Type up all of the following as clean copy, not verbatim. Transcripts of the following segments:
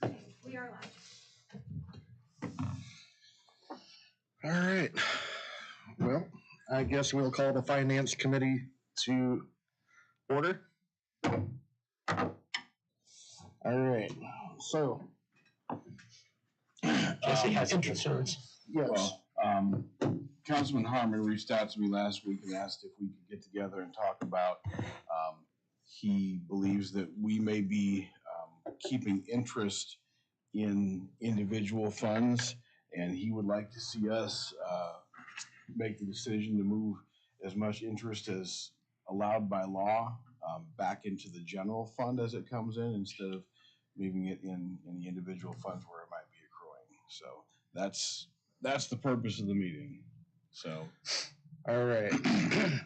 We are live. All right. Well, I guess we'll call the Finance Committee to order. All right. So, Jesse has some concerns. yes. Well, Councilman Harmon reached out to me last week and asked if we could get together and talk about, he believes that we may be keeping interest in individual funds, and he would like to see us make the decision to move as much interest as allowed by law back into the general fund as it comes in, instead of leaving it in the individual funds where it might be accruing. So that's the purpose of the meeting. So, All right. I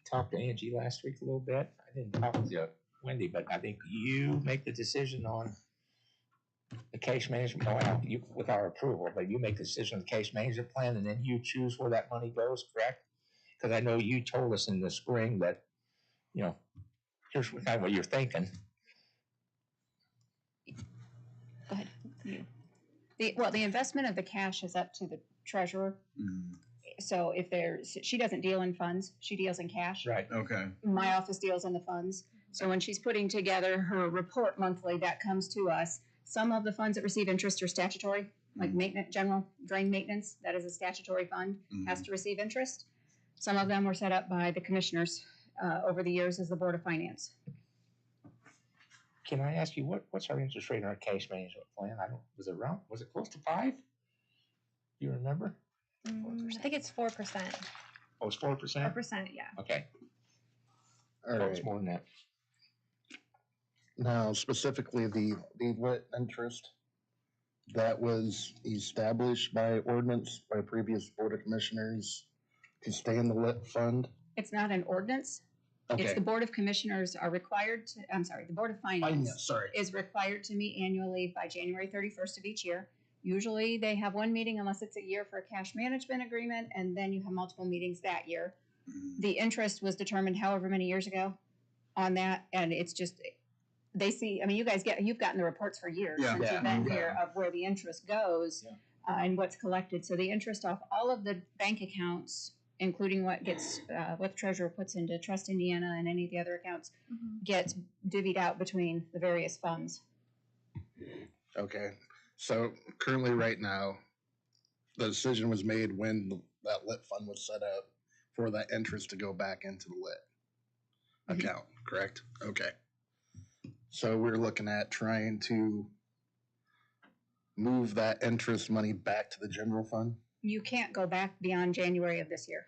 talked to Angie last week a little bit. I didn't talk to Wendy, but I think you make the decision on the case management, well, you, with our approval, but you make the decision on the case management plan, and then you choose where that money goes, correct? Because I know you told us in the spring that, here's kind of what you're thinking. Go ahead. You. The investment of the cash is up to the treasurer. So if she doesn't deal in funds, she deals in cash. Right. okay. My office deals in the funds. So when she's putting together her report monthly, that comes to us. Some of the funds that receive interest are statutory, like maintenance, general drain maintenance. That is a statutory fund, has to receive interest. Some of them were set up by the commissioners over the years as the Board of Finance. Can I ask you, what's our interest rate on our case management plan? Was it close to 5? Do you remember? I think it's 4%. Oh, it's 4%? 4%, yeah. Okay. All Oh, it's right. more than that. Now, specifically, the lit interest that was established by ordinance by previous Board of Commissioners to stay in the lit fund. It's not an ordinance. It's Okay. the Board of Commissioners are required to, the Board of Finance is required to meet annually by January 31st of each year. Usually they have one meeting unless it's a year for a cash management agreement, and then you have multiple meetings that year. The interest was determined however many years ago on that, and it's just, they see, I mean, you've gotten the reports for years since you've been here of where the interest goes and what's collected. So the interest off all of the bank accounts, including what gets, what the treasurer puts into Trust Indiana and any of the other accounts, gets divvied out between the various funds. Okay. So currently, right now, the decision was made when that lit fund was set up for that interest to go back into the lit account, correct? Okay. So we're looking at trying to move that interest money back to the general fund. You can't go back beyond January of this year.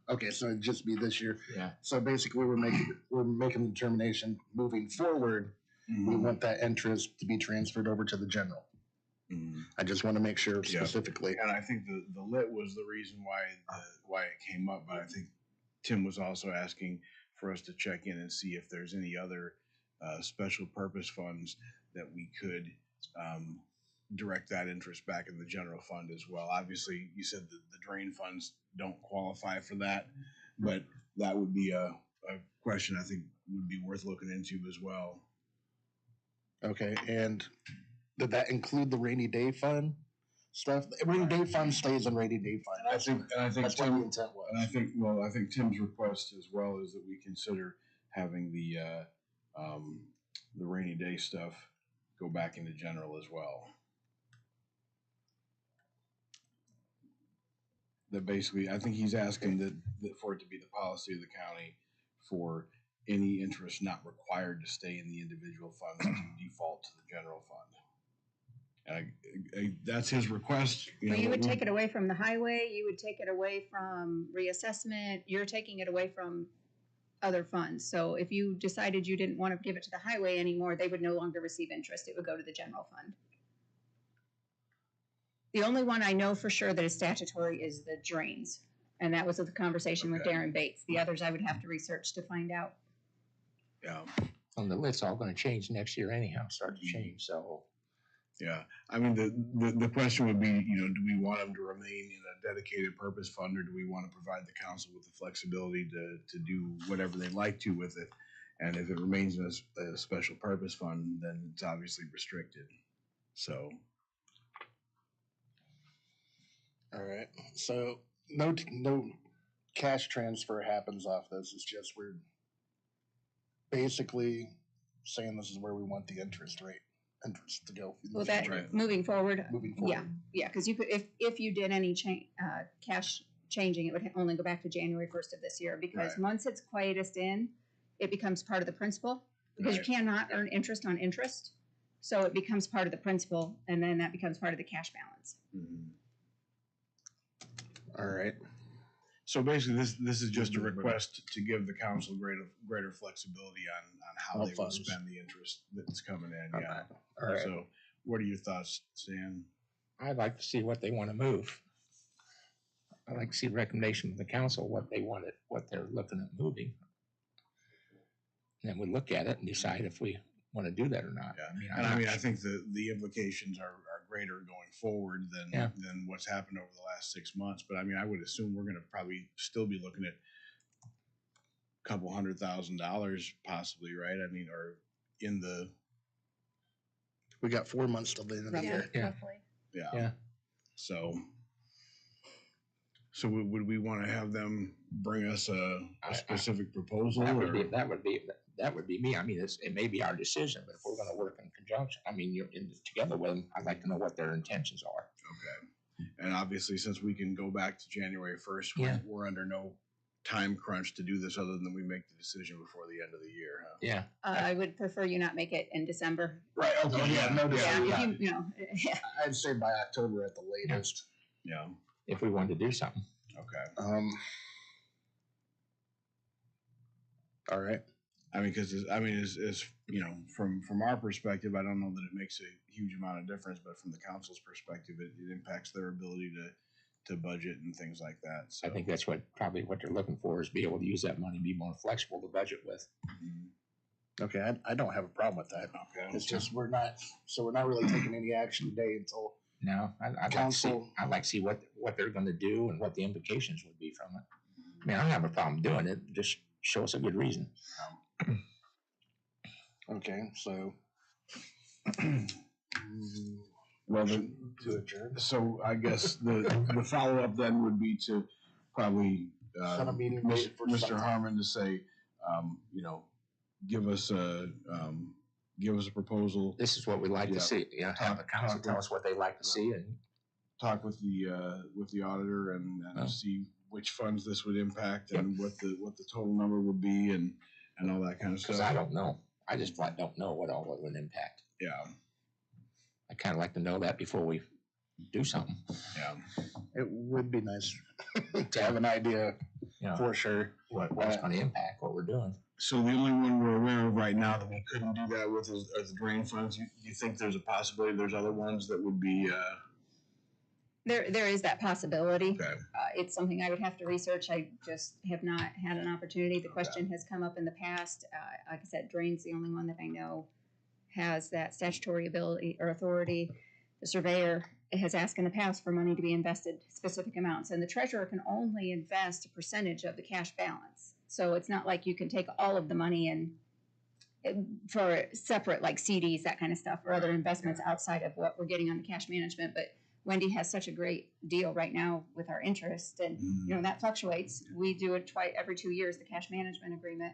Okay, so it'd just be this year. Yeah. So basically, we're making the determination moving forward. We want that interest to be transferred over to the general. I just want to make sure specifically. And I think the lit was the reason why it came up, but I think Tim was also asking for us to check in and see if there's any other special purpose funds that we could direct that interest back in the general fund as well. Obviously, you said the drain funds don't qualify for that, but that would be a question I think would be worth looking into as well. Okay, and did that include the rainy day fund stuff? The rainy day fund stays in rainy day fund. I think that's what the intent was. And I think Tim's request as well is that we consider having the rainy day stuff go back into general as well. That basically, I think he's asking that for it to be the policy of the county for any interest not required to stay in the individual funds to default to the general fund. And that's his request. You would take it away from the highway. You would take it away from reassessment. You're taking it away from other funds. So if you decided you didn't want to give it to the highway anymore, they would no longer receive interest. It would go to the general fund. The only one I know for sure that is statutory is the drains. And that was the conversation with Darren Bates. The others I would have to research to find out. Yeah. And the lit's all going to change next year anyhow, start to change. So, yeah. I mean, the question would be, do we want them to remain in a dedicated purpose fund, or do we want to provide the council with the flexibility to do whatever they'd like to with it? And if it remains in a special purpose fund, then it's obviously restricted. So, All right. So no cash transfer happens off this. It's just we're basically saying this is where we want the interest to go. in the Well, that, future. moving forward, Moving forward. yeah, because you could, if you did any cash changing, it would only go back to January 1st of this year, because Right. once it's quietest in, it becomes part of the principal, because you Right. cannot earn interest on interest. So it becomes part of the principal, and then that becomes part of the cash balance. All right. so basically, this is just a request to give the council greater flexibility on how All they will funds. spend the interest that's coming in. All Yeah. right. All right. So, what are your thoughts, Stan? I'd like to see what they want to move. I'd like to see a recommendation from the council, what they wanted, what they're looking at moving. And then we look at it and decide if we want to do that or not. Yeah. I mean, And I'm I mean, not I sure. think the implications are greater going forward Yeah. than what's happened over the last 6 months. But I mean, I would assume we're gonna probably still be looking at a couple $100,000 possibly, right? I mean, or in the, We got 4 months till the end of the Roughly. year. Yeah. Roughly. yeah. Yeah. So would we want to have them bring us a specific proposal? That would or- be me. I mean, it may be our decision, but if we're going to work in conjunction, I mean, you're together with them, I'd like to know what their intentions are. Okay. And obviously, since we can go back to January 1st, Yeah. we're under no time crunch to do this other than we make the decision before the end of the year, huh? Yeah. I would prefer you not make it in December. Right. Okay. Yeah. No Yeah, decision. if you know, yeah. I'd say by October at the latest. Yeah. If we wanted to do something. Okay. All right. I mean, because as you know, from our perspective, I don't know that it makes a huge amount of difference, but from the council's perspective, it impacts their ability to budget and things like that. So I think that's probably what they're looking for, is be able to use that money and be more flexible to budget with. Mhm. Okay. I don't have a problem with that. Okay. It's just we're not really taking any action today until No, I'd Council- like to see what they're going to do and what the implications would be from it. I mean, I don't have a problem doing it. Just show us a good reason. okay. So Well, to adjourn. so I guess the follow up then would be to probably Set a meeting Mr. date for sometime. Harmon to say, give us a proposal. This is what we'd like Yeah. to see. Yeah, have the council tell us what they like to see, and Talk with the auditor and Oh. see which funds this would impact and what the total number would be and all that kind of because stuff. I don't know. I just don't know what all it would impact. Yeah, I kind of like to know that before we do something. yeah. It would be nice to have an idea You know, for sure. what it's going to impact, what we're doing. So the only one we're aware of right now that we couldn't do that with are the drain funds. You think there's a possibility there's other ones that would be, There is that possibility. okay, It's something I would have to research. I just have not had an opportunity. The question has come up in the past. Like I said, drain's the only one that I know has that statutory ability or authority. The surveyor has asked in the past for money to be invested specific amounts, and the treasurer can only invest a percentage of the cash balance. So it's not like you can take all of the money and for separate, like CDs, that kind of stuff, or other investments outside of what we're getting on the cash management. But Wendy has such a great deal right now with our interest, and that fluctuates. We do it every 2 years, the cash management agreement,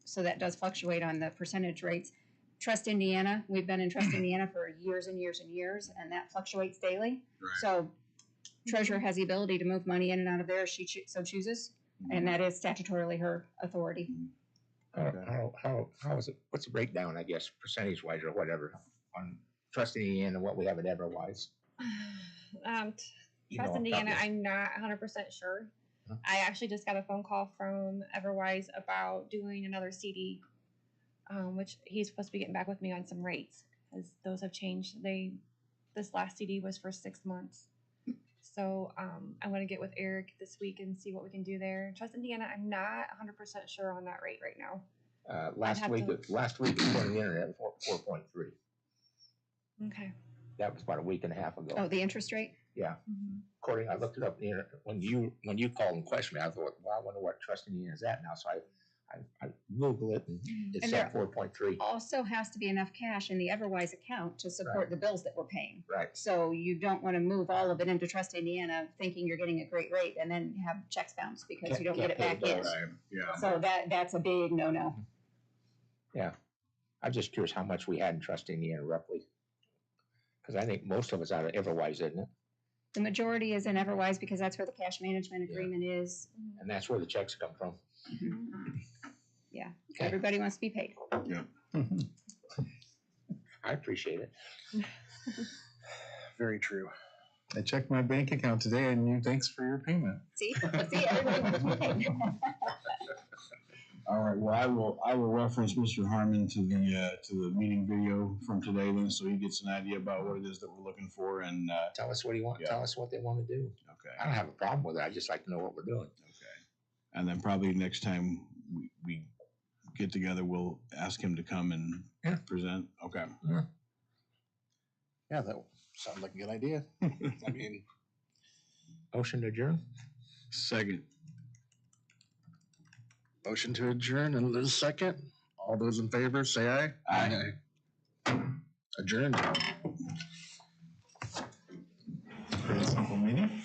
so that does fluctuate on the percentage rates. Trust Indiana, we've been in Trust Indiana for years and years and years, and that fluctuates daily. Right. So treasurer has the ability to move money in and out of there if she so chooses, and that is statutorily her authority. How is it? What's the breakdown? I guess percentage wise or whatever on Trust Indiana and what we have at Everwise. You know Trust off the top Indiana, of your- I'm not 100% sure. Huh? I actually just got a phone call from Everwise about doing another CD, which he's supposed to be getting back with me on some rates, because those have changed. This last CD was for 6 months. So I'm going to get with Eric this week and see what we can do there. Trust Indiana, I'm not 100% sure on that rate right now. Last have week, to- according to the internet, 4.3. Okay. That was about a week and a half ago. Oh, the interest rate? Yeah. According, I looked it up on the internet. When you called and questioned me, I thought, well, I wonder what Trust Indiana is at now. So I Google it and it And said there- 4.3. Also has to be enough cash in the Everwise account to support Right. the bills that we're paying. Right. So you don't want to move all of it into Trust Indiana thinking you're getting a great rate and then have checks bounce because you don't get it Can't back pay the in. bills. Yeah. So that's a big no-no. I'm just curious how much we had in Trust Indiana roughly. Because I think most of it's out of Everwise, isn't it? The majority is in Everwise because that's where the cash management Yeah. agreement is. And that's where the checks come from. Yeah, Okay. everybody wants to be paid. I appreciate it. Very true. I checked my bank account today and you, thanks for your payment. See, everybody wants to be paid. All right, well, I will reference Mr. Harmon to the meeting video from today then, so he gets an idea about what it is that we're looking for and, Tell us what do you want. Yeah. Tell us what they want to do. okay. I don't have a problem with it. I just like to know what we're doing. Okay. And then probably next time we get together, we'll ask him to come and Yeah. present. Okay. Yeah, that sounds like a good idea. I mean, Motion to adjourn? Second. motion to adjourn in a second. All those in favor, say aye. Aye. Adjourned. Pretty simple meeting.